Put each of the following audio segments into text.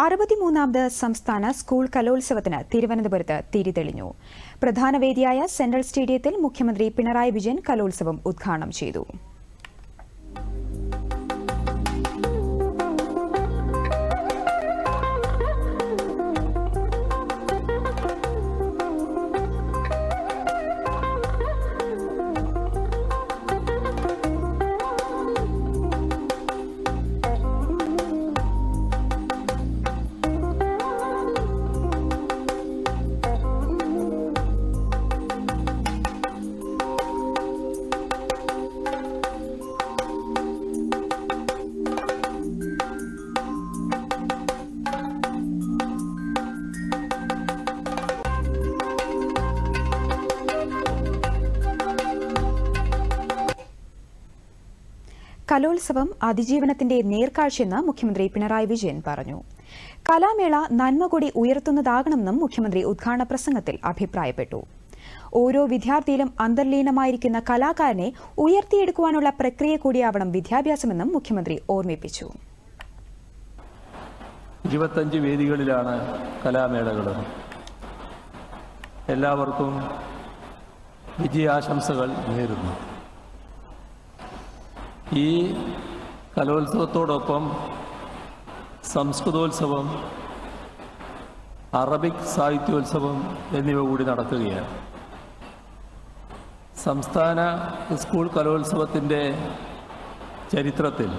63ാമത് സംസ്ഥാന സ്കൂൾ കലോത്സവത്തിന് തിരുവനന്തപുരത്ത് തിരിതെളിഞ്ഞു. പ്രധാന വേദിയായ സെൻട്രൽ സ്റ്റേഡിയത്തിൽ മുഖ്യമന്ത്രി പിണറായി വിജയൻ കലോത്സവം ഉദ്ഘാടനം ചെയ്തു. കലോത്സവം അതിജീവനത്തിന്റെ നേർക്കാഴ്ചയെന്ന് മുഖ്യമന്ത്രി പിണറായി വിജയൻ പറഞ്ഞു. കലാമേള നന്മ കൂടി ഉയർത്തുന്നതാകണമെന്നും മുഖ്യമന്ത്രി ഉദ്ഘാടന പ്രസംഗത്തിൽ അഭിപ്രായപ്പെട്ടു. ഓരോ വിദ്യാർത്ഥിയിലും അന്തർലീനമായിരിക്കുന്ന കലാകാരനെ ഉയർത്തിയെടുക്കുവാനുള്ള പ്രക്രിയ കൂടിയാവണം വിദ്യാഭ്യാസമെന്നും മുഖ്യമന്ത്രി ഓർമ്മിപ്പിച്ചു. 25 വേദികളിലാണ് കലാമേളകൾ. എല്ലാവർക്കും വിജയാശംസകൾ നേരുന്നു. ഈ കലോത്സവത്തോടൊപ്പം സംസ്കൃതോത്സവം, അറബിക് സാഹിത്യോത്സവം എന്നിവ കൂടി നടക്കുകയാണ്. സംസ്ഥാന സ്കൂൾ കലോത്സവത്തിൻ്റെ ചരിത്രത്തിൽ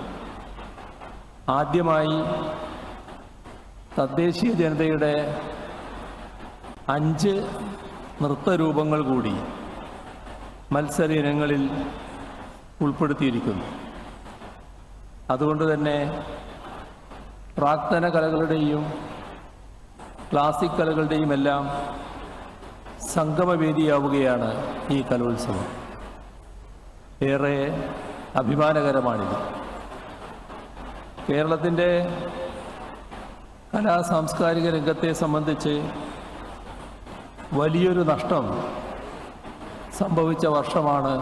ആദ്യമായി തദ്ദേശീയ ജനതയുടെ 5 നൃത്തരൂപങ്ങൾ കൂടി മത്സര ഇനങ്ങളിൽ ഉൾപ്പെടുത്തിയിരിക്കുന്നു. അതുകൊണ്ട് തന്നെ പ്രാക്തന കലകളുടെയും ക്ലാസിക് കലകളുടെയും എല്ലാം സംഗമവേദിയാവുകയാണ് ഈ കലോത്സവം. ഏറെ അഭിമാനകരമാണിത്. കേരളത്തിൻ്റെ കലാ സാംസ്കാരിക രംഗത്തെ സംബന്ധിച്ച് വലിയൊരു നഷ്ടം സംഭവിച്ച വർഷമാണ്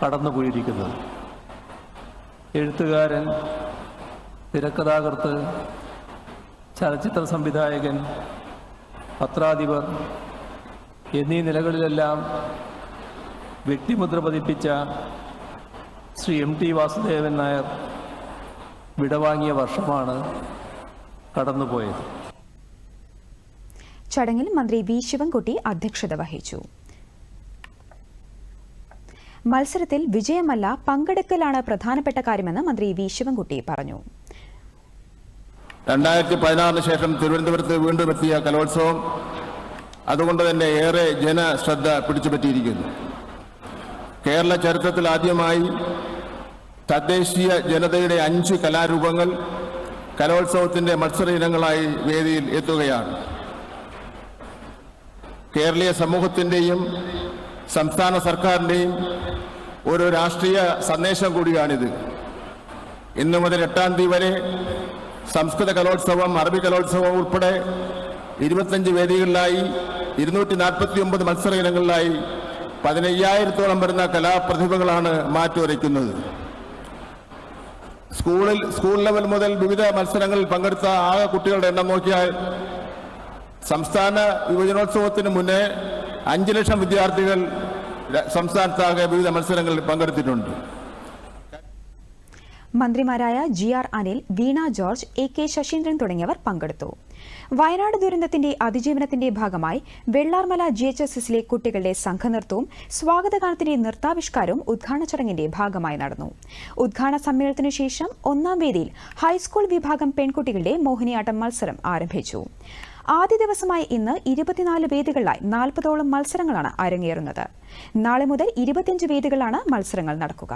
കടന്നുപോയിരിക്കുന്നത്. എഴുത്തുകാരൻ, തിരക്കഥാകൃത്ത്, ചലച്ചിത്ര സംവിധായകൻ, പത്രാധിപർ എന്നീ നിലകളിലെല്ലാം വ്യക്തിമുദ്ര പതിപ്പിച്ച ശ്രീ MT വാസുദേവൻ നായർ വിടവാങ്ങിയ വർഷമാണ് കടന്നുപോയത്. ചടങ്ങിൽ മന്ത്രി വി ശിവൻകുട്ടി അധ്യക്ഷത വഹിച്ചു. മത്സരത്തിൽ വിജയമല്ല പങ്കെടുക്കലാണ് പ്രധാനപ്പെട്ട കാര്യമെന്ന് മന്ത്രി വി ശിവൻകുട്ടി പറഞ്ഞു. 2016 ശേഷം തിരുവനന്തപുരത്ത് വീണ്ടും എത്തിയ കലോത്സവം അതുകൊണ്ട് തന്നെ ഏറെ ജനശ്രദ്ധ പിടിച്ചുപറ്റിയിരിക്കുന്നു. കേരള ചരിത്രത്തിൽ ആദ്യമായി തദ്ദേശീയ ജനതയുടെ 5 കലാരൂപങ്ങൾ കലോത്സവത്തിന്റെ മത്സര ഇനങ്ങളായി വേദിയിൽ എത്തുകയാണ്. കേരളീയ സമൂഹത്തിന്റെയും സംസ്ഥാന സർക്കാരിന്റെയും ഒരു രാഷ്ട്രീയ സന്ദേശം കൂടിയാണിത്. ഇന്നു മുതൽ 8-ാം തീയതി വരെ സംസ്കൃത കലോത്സവം, അറബി കലോത്സവം ഉൾപ്പെടെ 25 വേദികളിലായി 249 മത്സര ഇനങ്ങളിലായി 15,000-ഓളം വരുന്ന കലാപ്രതിഭകളാണ് മാറ്റുരയ്ക്കുന്നത്. സ്കൂൾ ലെവൽ മുതൽ വിവിധ മത്സരങ്ങളിൽ പങ്കെടുത്ത ആകെ കുട്ടികളുടെ എണ്ണം നോക്കിയാൽ സംസ്ഥാന യുവജനോത്സവത്തിന് മുന്നേ 5 ലക്ഷം വിദ്യാർത്ഥികൾ സംസ്ഥാനത്താകെ വിവിധ മത്സരങ്ങളിൽ പങ്കെടുത്തിട്ടുണ്ട്. മന്ത്രിമാരായ GR അനിൽ, വീണ ജോർജ്, AK ശശീന്ദ്രൻ തുടങ്ങിയവർ പങ്കെടുത്തു. വയനാട് ദുരന്തത്തിന്റെ അതിജീവനത്തിന്റെ ഭാഗമായി വെള്ളാർമല GHSSലെ കുട്ടികളുടെ സംഘനൃത്തവും സ്വാഗതഗാനത്തിന്റെ നൃത്താവിഷ്കാരവും ഉദ്ഘാടന ചടങ്ങിന്റെ ഭാഗമായി നടന്നു. ഉദ്ഘാടന സമ്മേളനത്തിനു ശേഷം 1-ാം വേദിയിൽ ഹൈസ്കൂൾ വിഭാഗം പെൺകുട്ടികളുടെ മോഹിനിയാട്ടം മത്സരം ആരംഭിച്ചു. ആദ്യ ദിവസമായി ഇന്ന് 24 വേദികളിലായി 40ഓളം മത്സരങ്ങളാണ് അരങ്ങേറുന്നത്. നാളെ മുതൽ 25 വേദികളിലാണ് മത്സരങ്ങൾ നടക്കുക.